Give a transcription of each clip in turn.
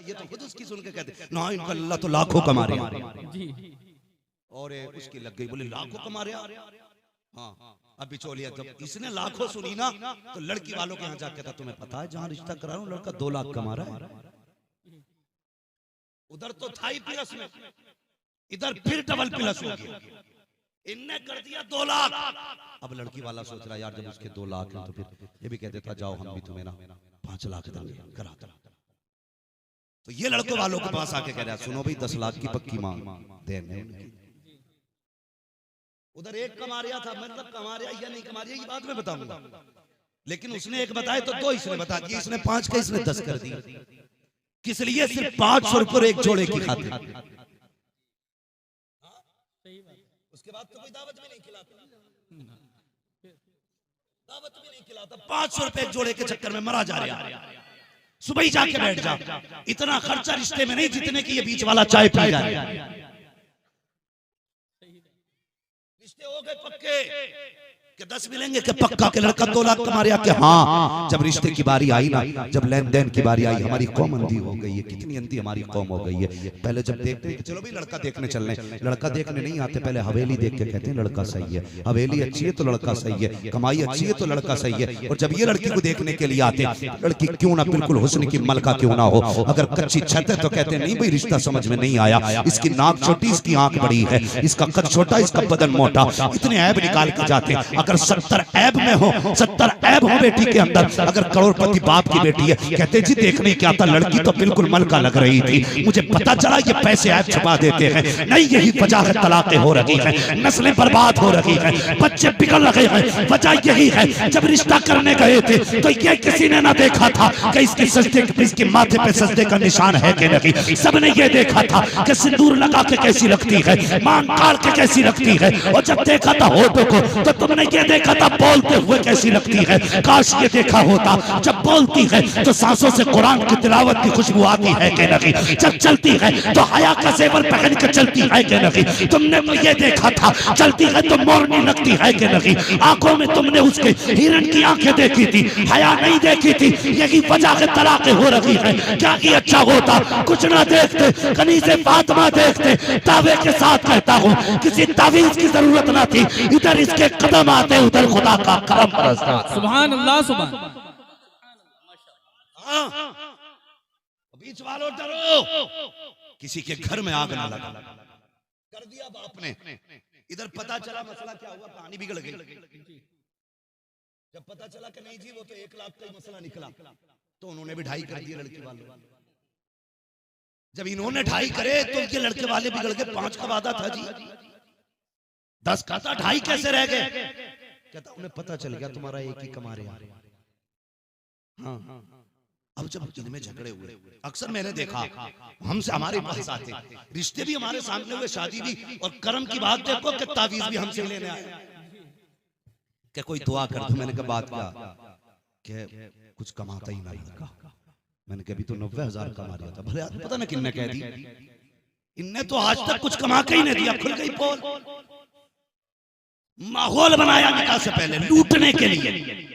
ये तो खुद उसकी सुन के कहते ना इनका अल्लाह तो लाखों कमा रहा है। और उसकी लग गई, बोले लाखों कमा रहा। हाँ अब बिचौलिया जब इसने लाखों सुनी ना तो लड़की वालों के यहाँ जाके था, तुम्हें पता है जहाँ रिश्ता करा रहा हूँ लड़का 2 लाख कमा रहा है। उधर तो था ही प्लस में, इधर फिर डबल प्लस हो गया, इनने कर दिया 2 लाख। अब लड़की वाला सोच रहा यार जब उसके 2 लाख है तो फिर ये भी कह देता जाओ हम भी तुम्हें ना 5 लाख देंगे करा। तो ये लड़कों वालों के पास आके कह रहा सुनो भाई 10 लाख की पक्की मांग देंगे। उधर एक कमा रहा था, मतलब कमा रहा या नहीं कमा रहा ये बाद में बताऊंगा, लेकिन उसने एक बताया तो 2 इसने बता दिए, इसने 5 का इसने 10 कर दिया। किस लिए? सिर्फ 500 रुपये एक जोड़े की खातिर। उसके बाद तो कोई दावत भी नहीं खिलाता, दावत भी नहीं खिलाता, 500 रुपए एक जोड़े के चक्कर में मरा जा रहा है। सुबह ही जाके बैठ जा, इतना खर्चा रिश्ते में नहीं जितने की ये बीच वाला चाय पी जा रहा है। रिश्ते हो गए पक्के कि 10 मिलेंगे कि पक्का के लड़का 2 लाख कमा रहा कि हाँ। जब रिश्ते की बारी आई ना, जब लेन देन की बारी आई, हमारी कौम अंधी हो गई है। कितनी अंधी हमारी कौम हो गई है। पहले जब देखते हैं चलो भाई लड़का देखने चलने, लड़का देखने नहीं आते, पहले हवेली देख के कहते हैं लड़का सही है, हवेली अच्छी है तो लड़का सही है, कमाई अच्छी है तो लड़का सही है। और जब ये लड़की को देखने के लिए आते, लड़की क्यों ना बिल्कुल हुस्न की मलका क्यों ना हो, अगर कच्ची छत है तो कहते हैं नहीं भाई रिश्ता समझ में नहीं आया, इसकी नाक छोटी, इसकी आंख बड़ी है, इसका कद छोटा, इसका बदन मोटा, इतने ऐब निकाल के जाते। अगर 70 ऐब में हो, 70 ऐब हो बेटी के अंदर, अगर करोड़पति बाप की बेटी है, कहते जी देखने क्या था लड़की तो बिल्कुल मलका लग रही थी, मुझे पता चला ये पैसे ऐब छुपा देते हैं। नहीं यही वजह है तलाक़ें हो रही है, नस्लें बर्बाद हो रही है, बच्चे बिगड़ रहे हैं। वजह यही है जब रिश्ता करने गए थे तो ये किसी ने ना देखा था कि इसके सजदे, इसके माथे पे सजदे का निशान है कि नहीं। सबने ये देखा था कि सिंदूर लगा के कैसी लगती है, मांग काट के कैसी लगती है, और जब देखा था होठों को तो तुमने ये देखा था बोलते हुए कैसी लगती है। काश ये देखा होता जब बोलती है तो सांसों से कुरान की तिलावत की खुशबू आती है कि नहीं, जब चलती है तो हया का जेवर पहन के चलती है कि नहीं। तुमने ये देखा था चलती है तो मोरनी लगती है कि नहीं। आंखों में तुमने उसके हिरण की आंखें देखी थी, हया नहीं देखी थी। यही वजह से तलाक़ें हो रही है। क्या ही अच्छा होता कुछ ना देखते, कनीज़े फातिमा देखते। दावे के साथ कहता हूँ किसी तावीज़ की जरूरत ना थी, इधर इसके कदम आते उधर खुदा का करम बरसता। सुभान अल्लाह सुभान। बीच वालों डरो, किसी के घर में आग ना लगा, कर दिया बाप ने। इधर पता चला मसला क्या हुआ, कहानी बिगड़ गई। जब पता चला कि नहीं जी वो तो 1 लाख का ही मसला निकला, तो उन्होंने भी 2.5 कर दिए लड़के वाले। जब इन्होंने 2.5 करे तो ये लड़के वाले बिगड़ गए। 5 का वादा था जी, 10 का था, 2.5 कैसे रह गए? कहता उन्हें पता चल गया तुम्हारा एक ही कमा रहे हैं। हाँ अब जब इनमें झगड़े हुए, अक्सर मैंने देखा हमसे हमारे पास आते, रिश्ते भी हमारे सामने हुए, शादी भी, और कर्म की बात देखो कि तावीज भी हमसे लेने आए। क्या कोई दुआ कर दो? मैंने कहा बात क्या, कुछ कमाता ही नहीं लड़का। मैंने कहा अभी तो 90,000 कमा रहा था। भले पता ना किन्ने कह दी, इनने तो आज तक कुछ कमा के ही नहीं दिया। खुल गई पोल, माहौल बनाया निकाह से पहले लूटने के लिए।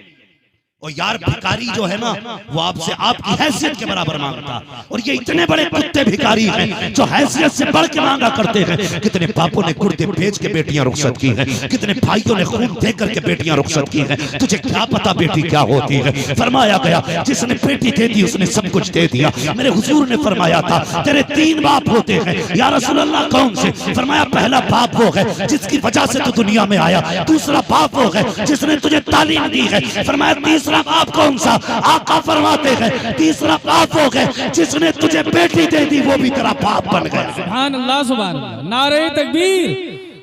और यार भिखारी जो है ना वो आपसे आपकी हैसियत के बराबर मांगता, और ये इतने बड़े कुत्ते भिखारी हैं जो हैसियत से बढ़ के मांगा करते हैं। कितने बापों ने गुर्दे बेच के बेटियां रुखसत की हैं, कितने भाइयों ने खून दे करके बेटियां रुखसत की हैं। तुझे क्या पता बेटी क्या होती है? फरमाया गया जिसने बेटी दे दी उसने सब कुछ दे दिया। मेरे हुजूर ने फरमाया था तेरे 3 बाप होते हैं। या रसूल अल्लाह कौन से? फरमाया पहला बाप वो है जिसकी वजह से तू दुनिया में आया, दूसरा बाप वो है जिसने तुझे तालीम दी है। फरमाया तीसरा बाप कौन सा? आका फरमाते हैं तीसरा बाप हो गए जिसने तुझे बेटी दे दी, वो भी तेरा बाप बन गया। सुभान अल्लाह सुभान अल्लाह। नारे तकबीर,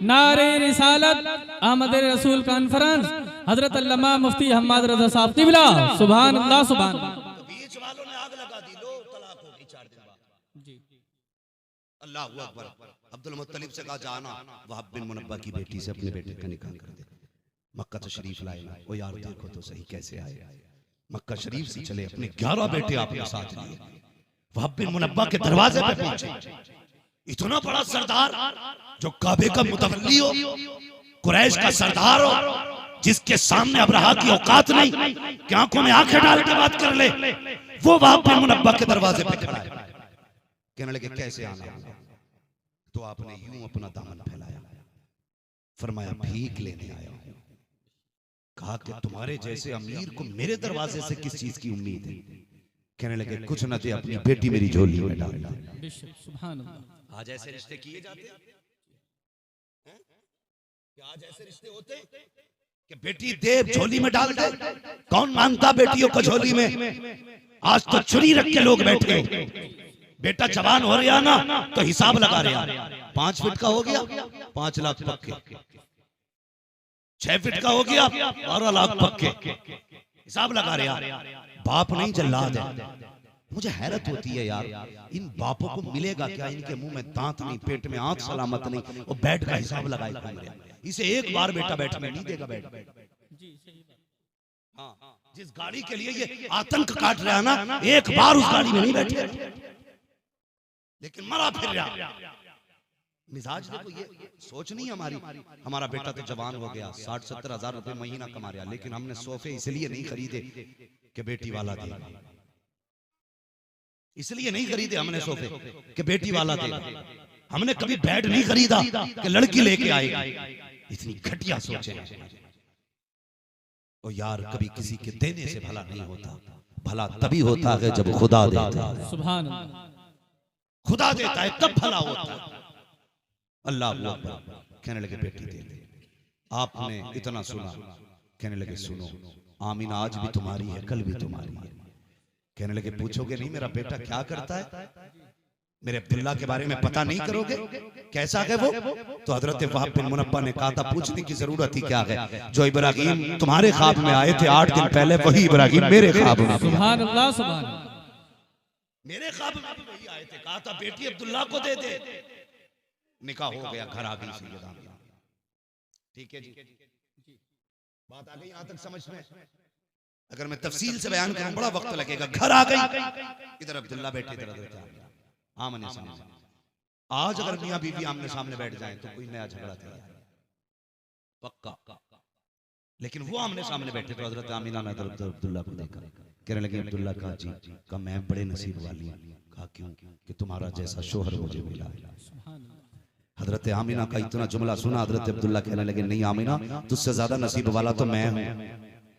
नारे रिसालत, अहमद रसूल कॉन्फ्रेंस, हजरत अल्लामा मुफ्ती हम्माद रज़ा साहब क़िबला। सुभान अल्लाह सुभान। बीच वालों ने आग लगा दी, लो तलाक हो गई 4 दिन बाद। जी अल्लाह अकबर। अब्दुल मुत्तलिब से कहा जाना वहाब बिन मुनब्बा की बेटी से अपने बेटे का निकाह कर दे। मक्का तशरीफ लाए ना, ओ यार देखो तो सही कैसे आए। मक्का शरीफ से चले, अपने 11 बेटे आपने साथ लिए, वहाब बिन मुनब्बा के दरवाजे पे पहुंचे। इतना बड़ा सरदार जो काबे का मुतवल्ली हो, कुरैश का सरदार हो, जिसके सामने अब्रहा की औकात नहीं कि आंखों में आंखें डाल के बात कर ले, वो वहाब बिन मुनब्बा के दरवाजे पे खड़ा है। कहने लगे कैसे आना होगा? तो आपने यूं अपना दामन फैलाया, फरमाया भीख लेने आया हूं। कहा कि तुम्हारे जैसे अमीर को मेरे दरवाजे से किस चीज की उम्मीद है? कहने लगे कुछ न दे, अपनी बेटी मेरी झोली में डाल। सुभान अल्लाह। आज ऐसे रिश्ते किए जाते हैं? क्या आज ऐसे रिश्ते होते हैं कि बेटी दे झोली में डाल दे? कौन मांगता बेटियों को झोली में? आज तो चुरी रख के लोग बैठे। बेटा जवान हो रहा ना तो हिसाब लगा रहा, 5 फीट का हो गया 5 लाख पक्के, 6 फीट का हो गया 12 लाख पक्के, हिसाब लगा रहा। बाप नहीं जल्लाद है। मुझे हैरत होती है यार, इन बापों को मिलेगा क्या? इनके मुंह में दांत नहीं, पेट में आंख सलामत नहीं, वो बेड का हिसाब लगाए घूम रहे। इसे एक बार बेटा बैठने नहीं देगा बेड। हाँ, जिस गाड़ी के लिए ये आतंक काट रहा है ना, एक बार उस गाड़ी में नहीं बैठे, लेकिन मरा फिर रहा। मिजाज देखो, ये सोच नहीं हमारी। हमारा बेटा तो जवान हो गया, 60-70 हजार रुपए महीना कमा रहा, लेकिन हमने सोफे इसलिए नहीं खरीदे कि बेटी वाला देगा। इसलिए नहीं खरीदे हमने सोफे कि बेटी वाला देगा। हमने कभी बेड नहीं खरीदा कि लड़की लेके आएगी। इतनी घटिया सोचे। ओ यार, कभी किसी के देने से भला नहीं होता, भला तभी होता है जब खुदा देता है। सुभान अल्लाह। खुदा देता है तब भला होता है। अल्लाह अकबर। कहने लगे बेटी दे दे। आपने इतना सुना, कहने लगे सुनो, आमीना आज भी तुम्हारी है, कल भी तुम्हारी है। कहने लगे पूछोगे नहीं मेरा बेटा क्या करता है? मेरे अब्दुल्ला के बारे में पता नहीं करोगे? कैसा है वो? तो हजरत वहाब बिन मुनब्बा ने कहा था पूछने की जरूरत ही क्या है? जो इब्राहिम तुम्हारे ख्वाब में आए थे 8 दिन पहले, वही इब्राहिम मेरे ख्वाब में। सुभान अल्लाह, सुभान अल्लाह। मेरे ख्वाब में भी वही आए थे, कहा था बेटी अब्दुल्ला को दे दे। निकाह हो गया, घर आ गई सैयदा। ठीक है जी, बात आ गई यहां तक समझ में? अगर मैं तफसील से बयान करूं बड़ा वक्त लगेगा। घर आ गई, इधर अब्दुल्ला बैठे, इधर आमने सामने। आज अगर मियां बीवी आमने सामने बैठ जाएं तो कोई नया झगड़ा तैयार है, पक्का। लेकिन वो आमने सामने बैठे तो हजरत आमीना ने अब्दुल्ला को देखा, कहने लगे अब्दुल्ला कहा जी का मैं बड़े नसीब वाली हूं। कहा क्यों? कि तुम्हारा जैसा शोहर मुझे मिला। हजरत आमीना का इतना जुमला सुना, हजरत अब्दुल्ला कहने लगे नहीं आमीना, तुझसे ज्यादा नसीब वाला तो मैं हूं।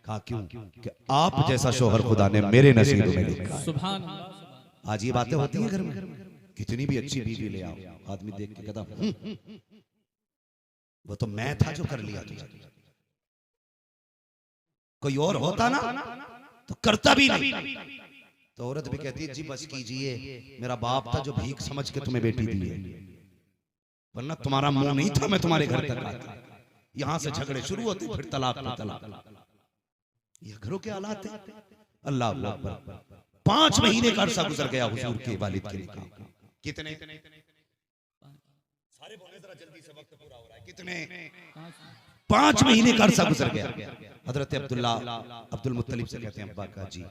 कहा क्यों? कि आप जैसा शोहर खुदा ने मेरे नसीब में लिखा। सुभान अल्लाह। आज ये बातें होती हैं घर में। कितनी भी अच्छी बीवी ले आओ, आदमी देख के कहता वो तो मैं था जो कर लिया तुझे। कोई और होता ना तो करता भी नहीं। तो औरत भी कहती है जी बस कीजिए, मेरा बाप था जो भीख समझ के तुम्हें बेटी दी है, वरना तुम्हारा मुंह नहीं था मैं तुम्हारे घर तक आता। यहां से झगड़े शुरू होते, फिर तलाक पे तलाक। ये घरों के हालात है। अल्लाह अकबर। 5 महीने का अरसा गुजर गया हुजूर के वालिद के निकाह। कितने? सारे बोले जरा जल्दी से, वक्त पूरा हो रहा है। कितने? 5 महीने का अरसा गुजर गया। हजरत अब्दुल्ला अब्दुल मुत्तलिब से कहते हैं अब्बा का जी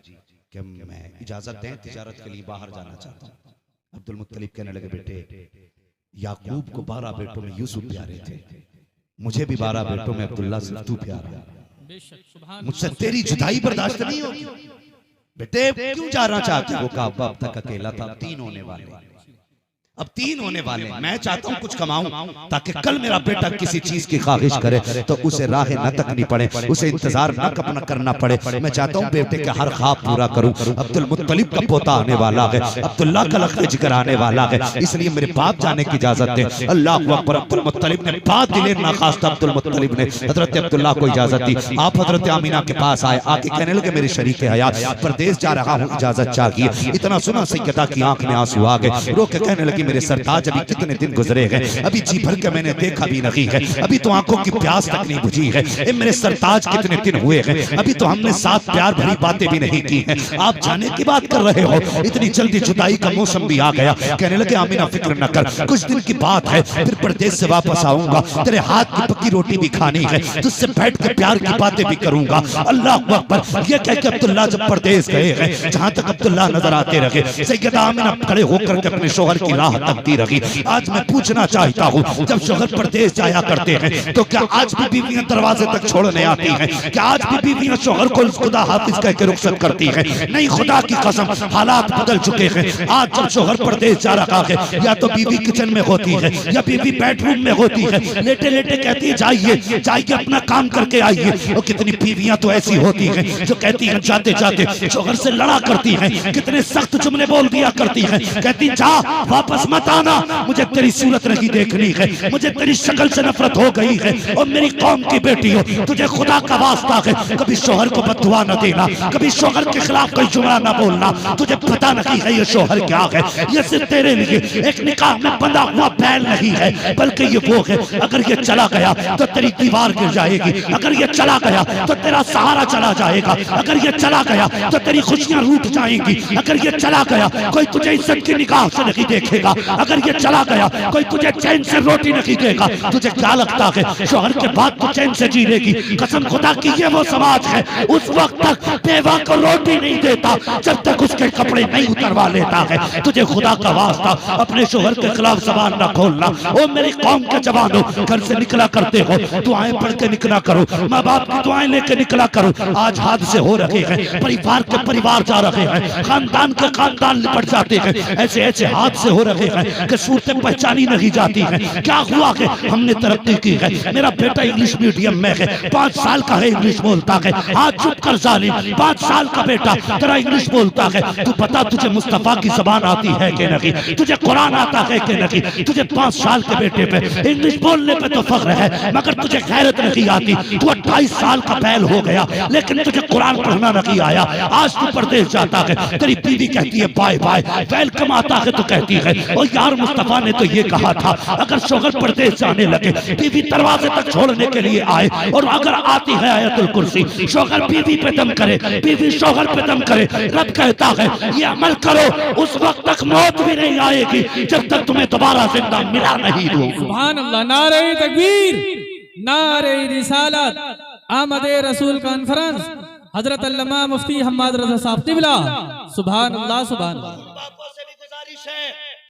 कि मैं इजाजत दें, तिजारत के लिए बाहर जाना चाहता हूँ। अब्दुल मुत्तलिब कहने लगे बेटे याकूब को 12 बेटों में यूसुफ प्यारे थे, मुझे भी 12 बेटों में अब्दुल्ला सिर्फ तू प्यारा। मुझसे तेरी जुदाई बर्दाश्त नहीं होगी। बेटे क्यों जाना चाहते हो? कहा अब तक अकेला था, 3 होने वाले, अब 3 होने वाले। मैं चाहता हूं कुछ कमाऊं ताकि कल मेरा बेटा किसी चीज की ख्वाहिश करे तो उसे राह न तकनी पड़े, उसे इंतजार न करना पड़े। मैं चाहता हूं बेटे के हर ख्वाब पूरा करूं। अब्दुल मुत्तलिब का पोता आने वाला है, अब्दुल्ला का लख्त जिगर आने वाला है, इसलिए मेरे बाप जाने की इजाजत दे। अल्लाह अकबर। अब्दुल मुत्तलिब ने बात दिले ना खास्ता अब्दुल मुत्तलिब ने हजरत अब्दुल्ला को इजाजत दी। आप हजरत आमीना के पास आए, आके कहने लगे मेरे शरीक हयात परदेश जा रहा हूं, इजाजत चाहिए। इतना सुना सैयदा की आंख में आंसू आ गए, रो के कहने लगी मेरे सरताज अभी कितने दिन गुजरे गए, अभी जी भर के मैंने देखा भी नहीं है, अभी तो आंखों की प्यास तक नहीं बुझी है। ए मेरे सरताज कितने दिन हुए हैं, अभी तो हमने साथ प्यार भरी बातें भी नहीं की हैं, आप जाने की बात कर रहे हो, इतनी जल्दी जुदाई का मौसम भी आ गया। कहने लगे आमीना फिक्र न कर, कुछ दिन की बात है, फिर परदेश से वापस आऊंगा, तेरे हाथ की पक्की रोटी भी खानी है, तुझसे बैठ के प्यार की बातें भी करूंगा। अल्लाह अकबर। ये कह के अब्दुल्ला जब परदेश गए हैं, जहां तक अब्दुल्ला नजर आते रहे, सैयदा आमीना खड़े होकर के अपने शोहर की राह राह तकती रही। आज मैं पूछना चाहता हूँ, जब शोहर परदेश जाया करते हैं तो क्या आज भी बीवियां दरवाजे तक छोड़ने आती हैं? क्या आज भी बीवियां शोहर को खुदा हाफिज कह के रुखसत करती हैं? नहीं, खुदा की कसम हालात बदल चुके हैं। आज जब शोहर परदेश जा रहा है, या तो बीवी किचन में होती है या बीवी बेडरूम में होती है, लेटे लेटे कहती है जाइए जाइए अपना काम करके आइए। और कितनी बीवियां तो ऐसी होती हैं जो कहती हैं जाते जाते शोहर से लड़ा करती हैं, कितने सख्त जुमले बोल दिया करती हैं, कहती जा वापस मत आना, मुझे तेरी सूरत नहीं देखनी है, मुझे तेरी शक्ल से नफरत हो गई है। और मेरी कौम की बेटी हो, तुझे खुदा का वास्ता है कभी शोहर को बददुआ न देना, कभी शोहर के खिलाफ कोई जुमला न बोलना। तुझे पता नहीं है ये शोहर क्या है, ये सिर्फ तेरे लिए एक निकाह में बंधा हुआ बैल नहीं है, बल्कि ये वो है, अगर ये चला गया तो तेरी दीवार गिर जाएगी, अगर ये चला गया तो तेरा सहारा चला जाएगा, अगर ये चला गया तो तेरी खुशियां रूठ जाएंगी, अगर ये चला गया कोई तुझे इज्जत की निगाह से नहीं देखेगा, अगर ये चला गया कोई तुझे चैन से रोटी नहीं देगा। तुझे क्या लगता है शोहर के बाद तो चैन से जी लेगी? कसम खुदा की ये वो समाज है उस वक्त तक बेवा को रोटी नहीं देता जब तक उसके कपड़े नहीं उतरवा लेता है। तुझे खुदा का वास्ता अपने शोहर के खिलाफ जबान न खोलना। ओ मेरी कौम के जवानों, घर से निकला करते हो दुआएं पढ़ के निकला करो, माँ बाप की दुआएं लेके निकला करो। आज हादसे हो रहे हैं, परिवार के परिवार जा रहे हैं, खानदान के खानदान निपट जाते हैं, ऐसे ऐसे हादसे हो रहे हैं कि सूरतें पहचानी नहीं जाती हैं। क्या हुआ कि हमने तरक्की की है, मेरा बेटा इंग्लिश मीडियम में है, 5 साल का है, इंग्लिश बोलता है। आज चुप कर जालिम, 5 साल का बेटा तेरा इंग्लिश बोलता है। तू बता तुझे मुस्तफा की जबान आती है कि नहीं, तुझे कुरान आता है कि नहीं? तुझे 5 साल के बेटे पे इंग्लिश बोलने पे तो फख्र है, मगर तुझे गैरत नहीं आती। तू 28 साल का बैल हो गया लेकिन तुझे कुरान पढ़ना नहीं आया। आज तू परदेश जाता है, तेरी बीवी कहती है बाय बाय, वेलकम आता है तो कहती है और यार मुस्तफा ने तो ये कहा था अगर शोहर परदेश जाने लगे बीवी दरवाजे तक छोड़ने के लिए आए, और अगर आती है आयतुल कुर्सी, शोहर बीवी पे दम करे, बीवी शोहर पे दम करे, रब कहता है ये अमल करो, उस वक्त तक मौत भी नहीं आएगी जब तक तुम्हें दोबारा जिंदा मिला नहीं दूं। सुभान अल्लाह, नारे तकबीर, नारे रिसालत, आमदे रसूल कॉन्फ्रेंस, हजरत अल्लामा मुफ्ती हम्माद रज़ा साहब तिबला। सुभान अल्लाह, सुभान अल्लाह।